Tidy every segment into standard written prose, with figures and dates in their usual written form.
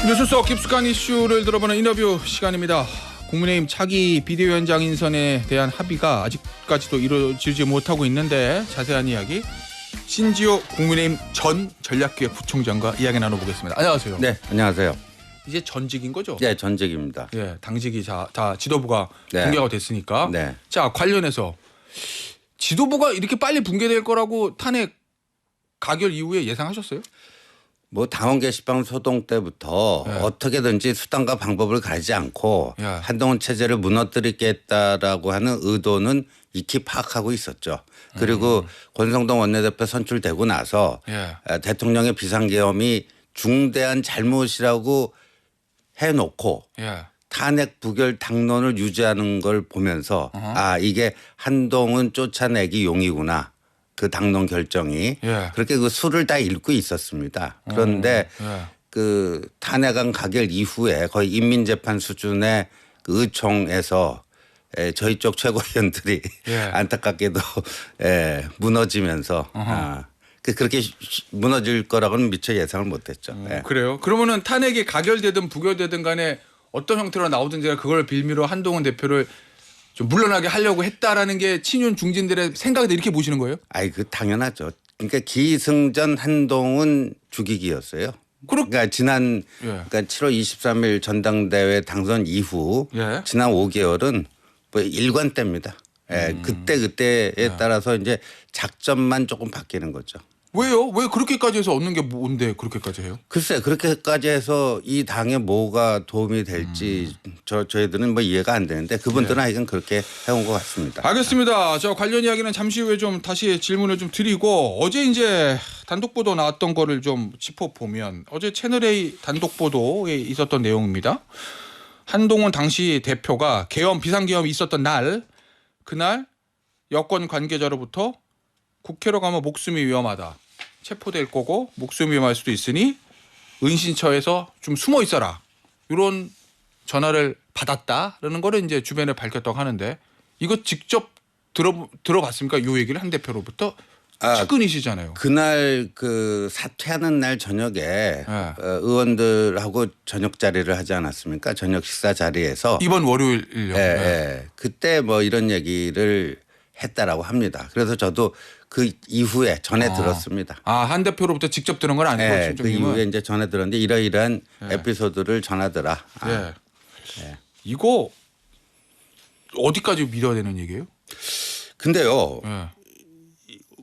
뉴스 속 깊숙한 이슈를 들어보는 인터뷰 시간입니다. 국민의힘 차기 비대위원장 인선에 대한 합의가 아직까지도 이루어지지 못하고 있는데 자세한 이야기 신지호 국민의힘 전 전략기획부총장과 이야기 나눠보겠습니다. 안녕하세요. 네, 안녕하세요. 이제 전직인 거죠? 네, 전직입니다. 예, 당직이 다 지도부가 네. 붕괴가 됐으니까. 네. 자, 관련해서 지도부가 이렇게 빨리 붕괴될 거라고 탄핵 가결 이후에 예상하셨어요? 뭐 당원 게시판 소동 때부터 네. 어떻게든지 수단과 방법을 가리지 않고 네. 한동훈 체제를 무너뜨리겠다라고 하는 의도는 익히 파악하고 있었죠. 그리고 권성동 원내대표 선출되고 나서 예. 대통령의 비상계엄이 중대한 잘못이라고 해놓고 예. 탄핵 부결 당론을 유지하는 걸 보면서 아 이게 한동훈 쫓아내기 용이구나. 그 당론 결정이 예. 그렇게 그 수를 다 읽고 있었습니다. 그런데 예. 그 탄핵안 가결 이후에 거의 인민재판 수준의 그 의총에서 저희 쪽 최고위원들이 예. 안타깝게도 무너지면서 그렇게 무너질 거라고는 미처 예상을 못했죠. 예. 그래요? 그러면은 탄핵이 가결되든 부결되든 간에 어떤 형태로 나오든지 그걸 빌미로 한동훈 대표를 좀 물러나게 하려고 했다라는 게 친윤 중진들의 생각을 이렇게 보시는 거예요? 아이 그 당연하죠. 그러니까 기승전 한동훈 죽이기였어요. 그러니까 지난 예. 그러니까 7월 23일 전당대회 당선 이후 예. 지난 5개월은 뭐 일관됩니다. 예, 그때에 따라서 이제 작전만 조금 바뀌는 거죠. 왜요? 왜 그렇게까지 해서 얻는 게 뭔데 그렇게까지 해요? 글쎄 그렇게까지 해서 이 당에 뭐가 도움이 될지 저희들은 뭐 이해가 안 되는데 그분들은 하여간 그렇게 해온 것 같습니다. 알겠습니다. 저 관련 이야기는 잠시 후에 좀 다시 질문을 좀 드리고 어제 이제 단독 보도 나왔던 거를 좀 짚어보면 어제 채널A 단독 보도에 있었던 내용입니다. 한동훈 당시 대표가 계엄 비상계엄이 있었던 날 그날 여권 관계자로부터 국회로 가면 목숨이 위험하다. 체포될 거고 목숨이 위험할 수도 있으니 은신처에서 좀 숨어 있어라. 이런 전화를 받았다라는 거를 이제 주변에 밝혔다고 하는데 이거 직접 들어봤습니까? 이 얘기를 한 대표로부터 측근이시잖아요. 그날 그 사퇴하는 날 저녁에 의원들하고 저녁 자리를 하지 않았습니까? 저녁 식사 자리에서 이번 월요일요. 그때 뭐 이런 얘기를 했다라고 합니다. 그래서 저도 그 이후에 전해 들었습니다. 한 대표로부터 직접 들은 건 아니고 그 이후에 이제 전해 들었는데 이러이러한 에피소드를 전하더라. 이거 어디까지 믿어야 되는 얘기예요? 근데요.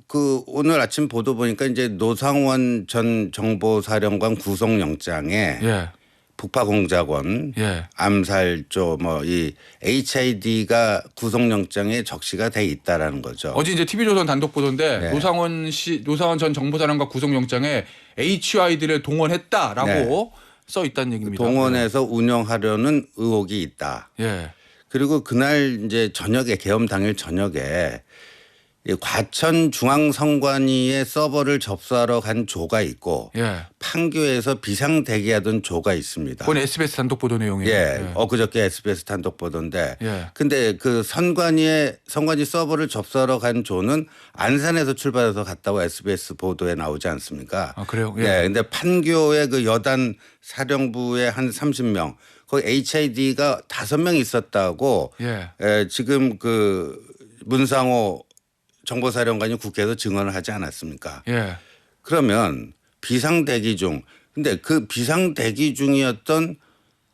그 오늘 아침 보도 보니까 이제 노상원 전 정보사령관 구속영장에 북파공작원, 암살조 뭐 이 HID가 구속영장에 적시가 돼 있다라는 거죠. 어제 이제 TV조선 단독 보도인데 노상원 전 정보사령관 구속영장에 HID를 동원했다라고 써 있다는 얘기입니다. 동원해서 운영하려는 의혹이 있다. 그리고 그날 이제 저녁에 계엄 당일 저녁에 과천 중앙선관위의 서버를 접수하러 간 조가 있고 판교에서 비상 대기하던 조가 있습니다. 그건 SBS 단독 보도 내용이에요. 엊그저께 SBS 단독 보도인데 근데 그 선관위 서버를 접수하러 간 조는 안산에서 출발해서 갔다고 SBS 보도에 나오지 않습니까? 그래요? 근데 판교의 그 여단 사령부에 한 30명 거기 HID가 5명 있었다고 지금 그 문상호 정보사령관이 국회에서 증언을 하지 않았습니까? 그러면 비상대기 중 근데 그 비상대기 중이었던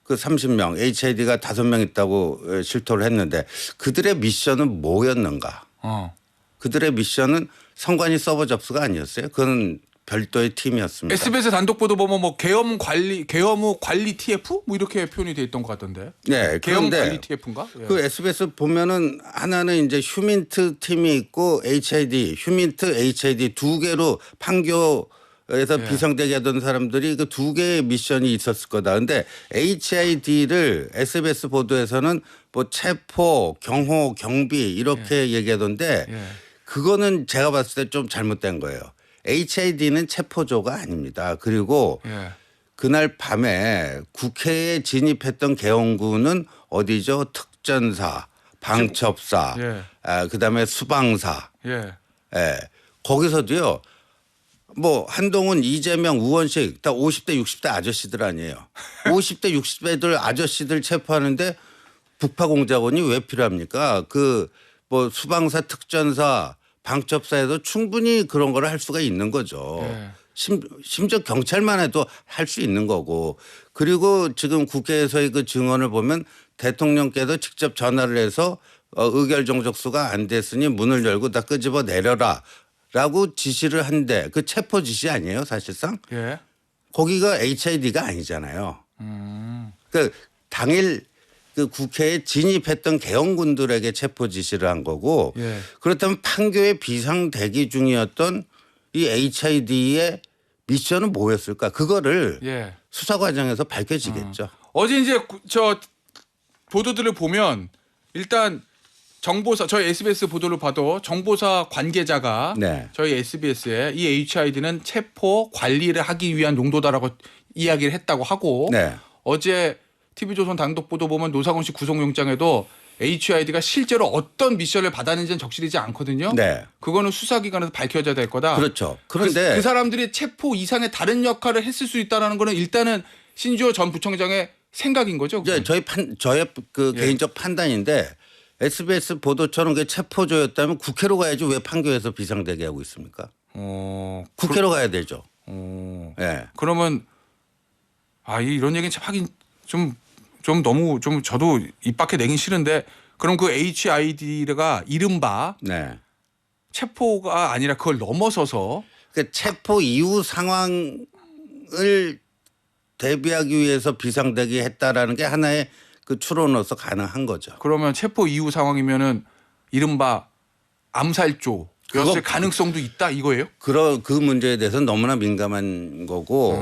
그 30명 HID가 5명 있다고 실토를 했는데 그들의 미션은 뭐였는가? 그들의 미션은 선관위 서버 접수가 아니었어요. 그건 별도의 팀이었습니다. SBS 단독 보도 보면 뭐 계엄 후 관리 TF 뭐 이렇게 표현이 돼 있던 것 같던데. 계엄 관리 TF인가? 그 SBS 보면은 하나는 이제 휴민트 팀이 있고 HID, 휴민트, HID 두 개로 판교에서 비상대기 하던 사람들이 그 두 개의 미션이 있었을 거다. 근데 HID를 SBS 보도에서는 뭐 체포, 경호, 경비 이렇게 얘기하던데 그거는 제가 봤을 때 좀 잘못된 거예요. HID는 체포조가 아닙니다. 그리고 그날 밤에 국회에 진입했던 계엄군은 어디죠? 특전사, 방첩사, 그다음에 수방사. 거기서도요. 뭐 한동훈, 이재명, 우원식 다 50대 60대 아저씨들 아니에요. 50대 60대들 아저씨들 체포하는데 북파공작원이 왜 필요합니까? 그 뭐 수방사, 특전사, 방첩사에도 충분히 그런 걸 할 수가 있는 거죠. 네. 심지어 경찰만 해도 할 수 있는 거고. 그리고 지금 국회에서의 그 증언을 보면 대통령께도 직접 전화를 해서 의결 정족수가 안 됐으니 문을 열고 다 끄집어 내려라 라고 지시를 한데 그 체포 지시 아니에요 사실상? 예. 거기가 HID가 아니잖아요. 그 당일 그 국회에 진입했던 개헌군들에게 체포 지시를 한 거고 예. 그렇다면 판교에 비상 대기 중이었던 이 HID의 미션은 뭐였을까? 그거를 예. 수사 과정에서 밝혀지겠죠. 어제 이제 저 보도들을 보면 일단 정보사 저희 SBS 보도를 봐도 정보사 관계자가 네. 저희 SBS에 이 HID는 체포 관리를 하기 위한 용도다라고 이야기를 했다고 하고 네. 어제 TV조선 단독 보도 보면 노상원 씨 구속영장에도 HID가 실제로 어떤 미션을 받았는지는 적시되지 않거든요. 네. 그거는 수사기관에서 밝혀져야 될 거다. 그렇죠. 그런데 그 사람들이 체포 이상의 다른 역할을 했을 수 있다는 거는 일단은 신주호 전 부총장의 생각인 거죠. 이제 저의 그 예. 개인적 판단인데 SBS 보도처럼 그 체포조였다면 국회로 가야지 왜 판교에서 비상대기 하고 있습니까? 국회로 가야 되죠. 예. 그러면 이런 얘기는 참 하긴 좀 너무 좀 저도 입 밖에 내긴 싫은데 그럼 그 HID가 이른바 네. 체포가 아니라 그걸 넘어서서 그 체포 이후 상황을 대비하기 위해서 비상대기 했다라는 게 하나의 그 추론으로서 가능한 거죠. 그러면 체포 이후 상황이면은 이른바 암살조였을 가능성도 있다 이거예요? 그 문제에 대해서는 너무나 민감한 거고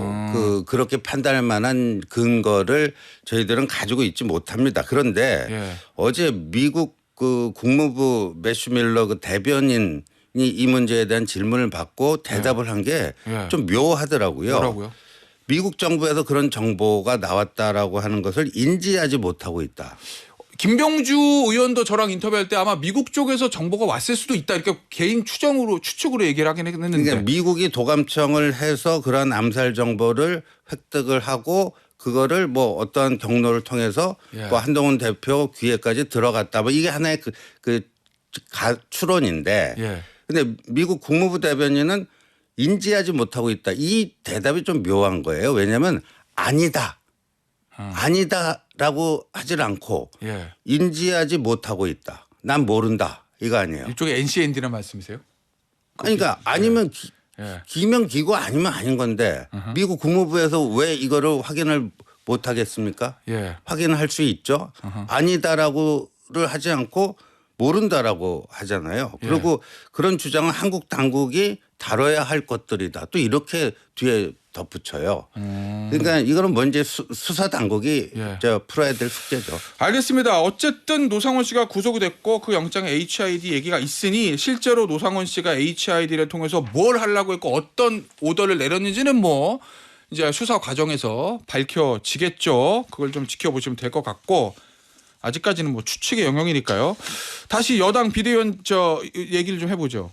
그렇게 판단할 만한 근거를 저희들은 가지고 있지 못합니다. 그런데 예. 어제 미국 그 국무부 매슈 밀러 그 대변인이 이 문제에 대한 질문을 받고 대답을 한 게 좀 묘하더라고요. 뭐라고요? 미국 정부에서 그런 정보가 나왔다라고 하는 것을 인지하지 못하고 있다. 김병주 의원도 저랑 인터뷰할 때 아마 미국 쪽에서 정보가 왔을 수도 있다 이렇게 개인 추측으로 얘기를 하긴 했는데. 그러니까 미국이 도감청을 해서 그런 암살 정보를 획득을 하고 그거를 뭐 어떠한 경로를 통해서 예. 뭐 한동훈 대표 귀에까지 들어갔다. 뭐 이게 하나의 추론인데. 예. 근데 미국 국무부 대변인은 인지하지 못하고 있다. 이 대답이 좀 묘한 거예요. 왜냐하면 아니다. 아니다라고 하질 않고 예. 인지하지 못하고 있다. 난 모른다. 이거 아니에요. 일종의 NCND란 말씀이세요? 그러니까 아니면 예. 기면 기고 아니면 아닌 건데 미국 국무부에서 왜 이거를 확인을 못 하겠습니까? 예. 확인할 수 있죠. 아니다라고를 하지 않고 모른다라고 하잖아요. 그리고 그런 주장은 한국 당국이 다뤄야 할 것들이다. 또 이렇게 뒤에 덧붙여요. 그러니까 이거는 뭔지 수사 당국이 예. 풀어야 될 숙제죠. 알겠습니다. 어쨌든 노상원 씨가 구속이 됐고 그 영장에 HID 얘기가 있으니 실제로 노상원 씨가 HID를 통해서 뭘 하려고 했고 어떤 오더를 내렸는지는 뭐 이제 수사 과정에서 밝혀지겠죠. 그걸 좀 지켜보시면 될 것 같고 아직까지는 뭐 추측의 영역이니까요. 다시 여당 비대위원 얘기를 좀 해보죠.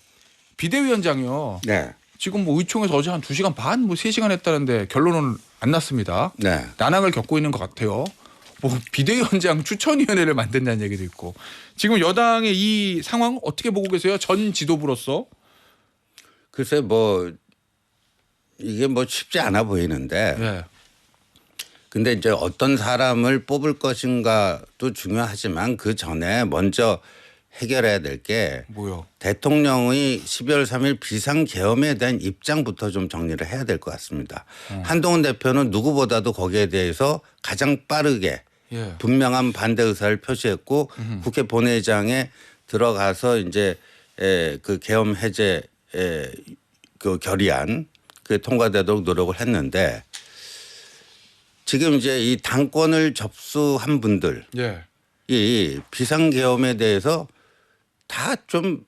비대위원장이요. 네. 지금 뭐 의총에서 어제 한 2시간 반, 뭐 3시간 했다는데 결론은 안 났습니다. 네. 난항을 겪고 있는 것 같아요. 뭐 비대위원장 추천위원회를 만든다는 얘기도 있고. 지금 여당의 이 상황 어떻게 보고 계세요? 전 지도부로서. 글쎄 뭐 이게 뭐 쉽지 않아 보이는데 예. 근데 이제 어떤 사람을 뽑을 것인가도 중요하지만 그 전에 먼저 해결해야 될 게 뭐요? 대통령의 12월 3일 비상계엄에 대한 입장부터 좀 정리를 해야 될 것 같습니다. 한동훈 대표는 누구보다도 거기에 대해서 가장 빠르게 예. 분명한 반대 의사를 표시했고 국회 본회의장에 들어가서 이제 그 계엄 해제 그 결의안 그게 통과되도록 노력을 했는데 지금 이제 이 당권을 접수한 분들이 예. 비상계엄에 대해서 다 좀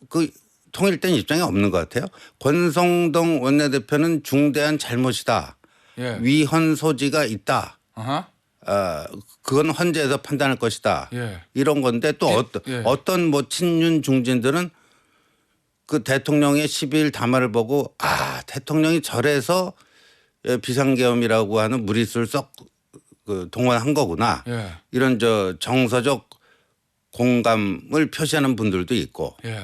그 통일된 입장이 없는 것 같아요. 권성동 원내대표는 중대한 잘못이다. 예. 위헌 소지가 있다. 아하. 그건 헌재에서 판단할 것이다. 예. 이런 건데 또 예. 어떤 뭐 친윤 중진들은 그 대통령의 12일 담화를 보고 대통령이 절에서 비상계엄이라고 하는 무리수를 썩 동원한 거구나. 예. 이런 정서적 공감을 표시하는 분들도 있고. 예.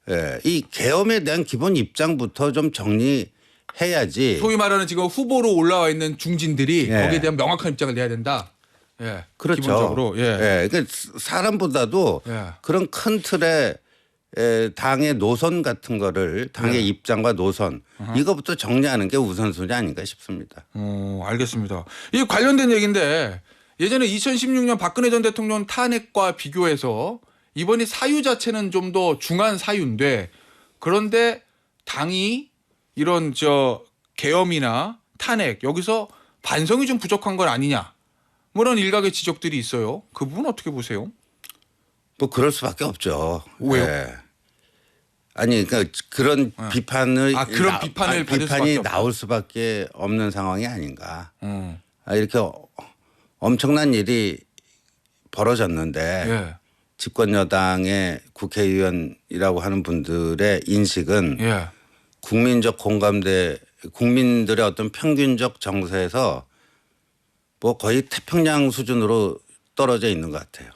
예, 이 계엄에 대한 기본 입장부터 좀 정리해야지. 소위 말하는 지금 후보로 올라와 있는 중진들이 예. 거기에 대한 명확한 입장을 내야 된다. 예. 그렇죠. 기본적으로. 예. 그러니까 사람보다도 예. 그런 큰 틀의 당의 노선 같은 거를 당의 입장과 노선 이거부터 정리하는 게 우선순위 아닌가 싶습니다. 알겠습니다. 이 관련된 얘기인데 예전에 2016년 박근혜 전 대통령 탄핵과 비교해서 이번이 사유 자체는 좀 더 중한 사유인데 그런데 당이 이런 계엄이나 탄핵 여기서 반성이 좀 부족한 건 아니냐 뭐 이런 일각의 지적들이 있어요. 그 부분 어떻게 보세요? 뭐 그럴 수밖에 없죠. 왜요? 아니 그러니까 그런 비판을 그런 비판을 받을 수밖에 비판이 없다. 나올 수밖에 없는 상황이 아닌가. 음. 이렇게 엄청난 일이 벌어졌는데 예. 집권 여당의 국회의원이라고 하는 분들의 인식은 예. 국민적 공감대, 국민들의 어떤 평균적 정서에서 뭐 거의 태평양 수준으로 떨어져 있는 것 같아요.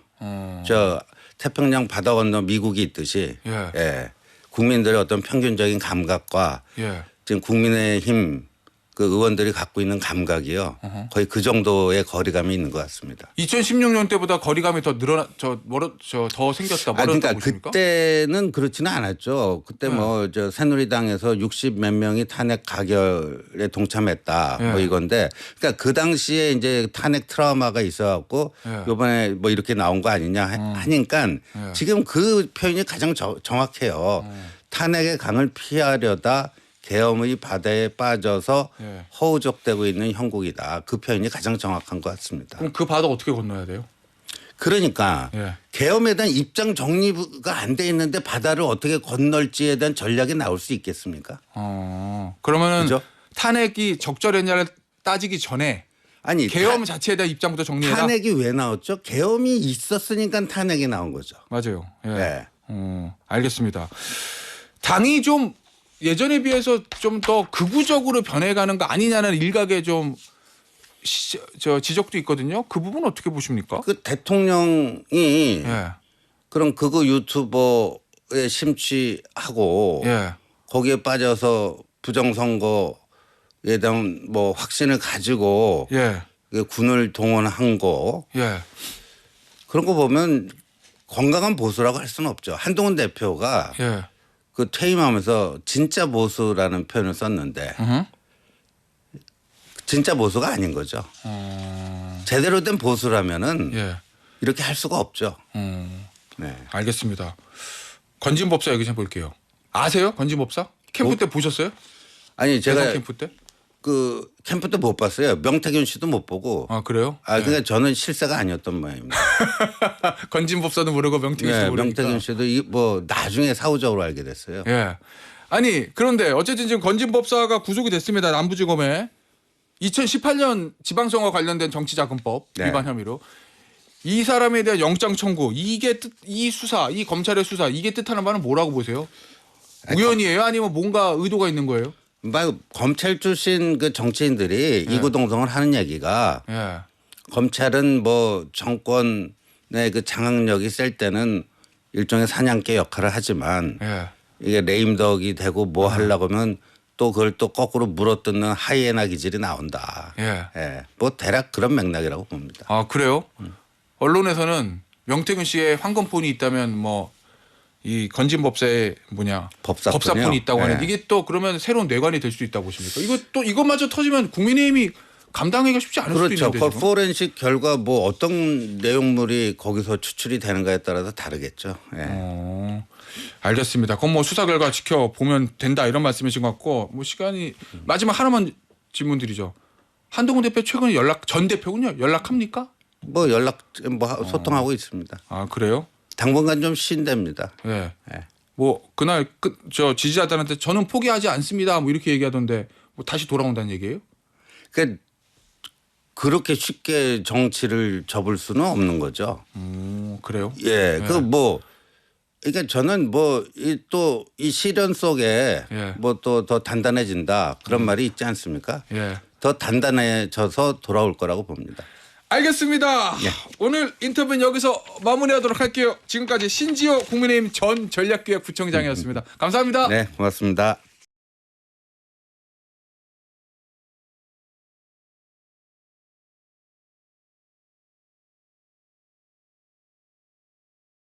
저 태평양 바다 건너 미국이 있듯이 예. 국민들의 어떤 평균적인 감각과 예. 지금 국민의힘 그 의원들이 갖고 있는 감각이요. 거의 그 정도의 거리감이 있는 것 같습니다. 2016년 때보다 거리감이 더 더 생겼다. 그러니까 보십니까? 그때는 그렇지는 않았죠. 그때 뭐 새누리당에서 60 몇 명이 탄핵 가결에 동참했다. 뭐 이건데 그러니까 그 당시에 이제 탄핵 트라우마가 있어갖고 이번에 뭐 이렇게 나온 거 아니냐 하니까 지금 그 표현이 가장 정확해요. 탄핵의 강을 피하려다 계엄의 바다에 빠져서 허우적대고 있는 형국이다. 그 표현이 가장 정확한 것 같습니다. 그럼 그 바다 어떻게 건너야 돼요? 그러니까 계엄에 대한 입장 정리가 안 돼 있는데 바다를 어떻게 건널지에 대한 전략이 나올 수 있겠습니까? 그러면은 그죠? 탄핵이 적절했냐를 따지기 전에 아니 계엄 자체에 대한 입장부터 정리해라. 탄핵이 왜 나왔죠? 계엄이 있었으니까 탄핵이 나온 거죠. 맞아요. 예. 네. 알겠습니다. 당이 좀 예전에 비해서 좀 더 극우적으로 변해가는 거 아니냐는 일각의 좀 지적도 있거든요. 그 부분 어떻게 보십니까? 그 대통령이 예. 그런 극우 유튜버에 심취하고 예. 거기에 빠져서 부정선거에 대한 뭐 확신을 가지고 예. 군을 동원한 거 예. 그런 거 보면 건강한 보수라고 할 수는 없죠. 한동훈 대표가 예. 그 퇴임하면서 진짜 보수라는 표현을 썼는데 진짜 보수가 아닌 거죠. 제대로 된 보수라면은 예. 이렇게 할 수가 없죠. 네. 알겠습니다. 건진법사 얘기 좀 볼게요. 아세요? 건진법사? 캠프 때 보셨어요? 아니 제가 제가 캠프 때? 그 캠프 때 못 봤어요. 명태균 씨도 못 보고. 아 그래요? 그러니까 저는 실세가 아니었던 모양입니다. 건진법사도 모르고 명태균 씨도 네, 모르니까. 명태균 씨도 뭐 나중에 사후적으로 알게 됐어요. 예. 아니 그런데 어쨌든 지금 건진법사가 구속이 됐습니다. 남부지검에 2018년 지방선거 관련된 정치자금법 네. 위반 혐의로 이 사람에 대한 영장 청구 이 수사 이 검찰의 수사 이게 뜻하는 바는 뭐라고 보세요? 우연이에요? 아니면 뭔가 의도가 있는 거예요? 검찰 출신 그 정치인들이 이구동성을 하는 얘기가 예. 검찰은 뭐 정권의 그 장악력이 셀 때는 일종의 사냥개 역할을 하지만 예. 이게 레임덕이 되고 뭐 하려고 하면 또 그걸 또 거꾸로 물어뜯는 하이에나 기질이 나온다. 예. 뭐 대략 그런 맥락이라고 봅니다. 아 그래요? 언론에서는 명태균 씨의 황금폰이 있다면 뭐 이 건진법사의 법사폰이 있다고 하는데 이게 또 그러면 새로운 뇌관이 될 수 있다고 보십니까? 이거 또 이것마저 터지면 국민의힘이 감당하기가 쉽지 않을 수도 그렇죠. 있는데. 그 포렌식 결과 뭐 어떤 내용물이 거기서 추출이 되는가에 따라서 다르겠죠. 알겠습니다. 그럼 뭐 수사 결과 지켜보면 된다 이런 말씀이신 것 같고 뭐 시간이 마지막 하나만 질문 드리죠. 한동훈 대표 최근에 전 대표군요. 연락합니까? 뭐 소통하고 있습니다. 아 그래요? 당분간 좀 쉰답니다. 네. 네. 뭐 그날 저 지지자들한테 저는 포기하지 않습니다. 뭐 이렇게 얘기하던데 뭐 다시 돌아온다는 얘기예요? 그러니까 그렇게 쉽게 정치를 접을 수는 없는 거죠. 그래요? 예, 그 뭐 그러니까 저는 뭐 또 이 시련 속에 예. 뭐 또 더 단단해진다 그런 말이 있지 않습니까? 예. 더 단단해져서 돌아올 거라고 봅니다. 알겠습니다. 예. 오늘 인터뷰는 여기서 마무리하도록 할게요. 지금까지 신지호 국민의힘 전 전략기획부총장이었습니다. 감사합니다. 네, 고맙습니다.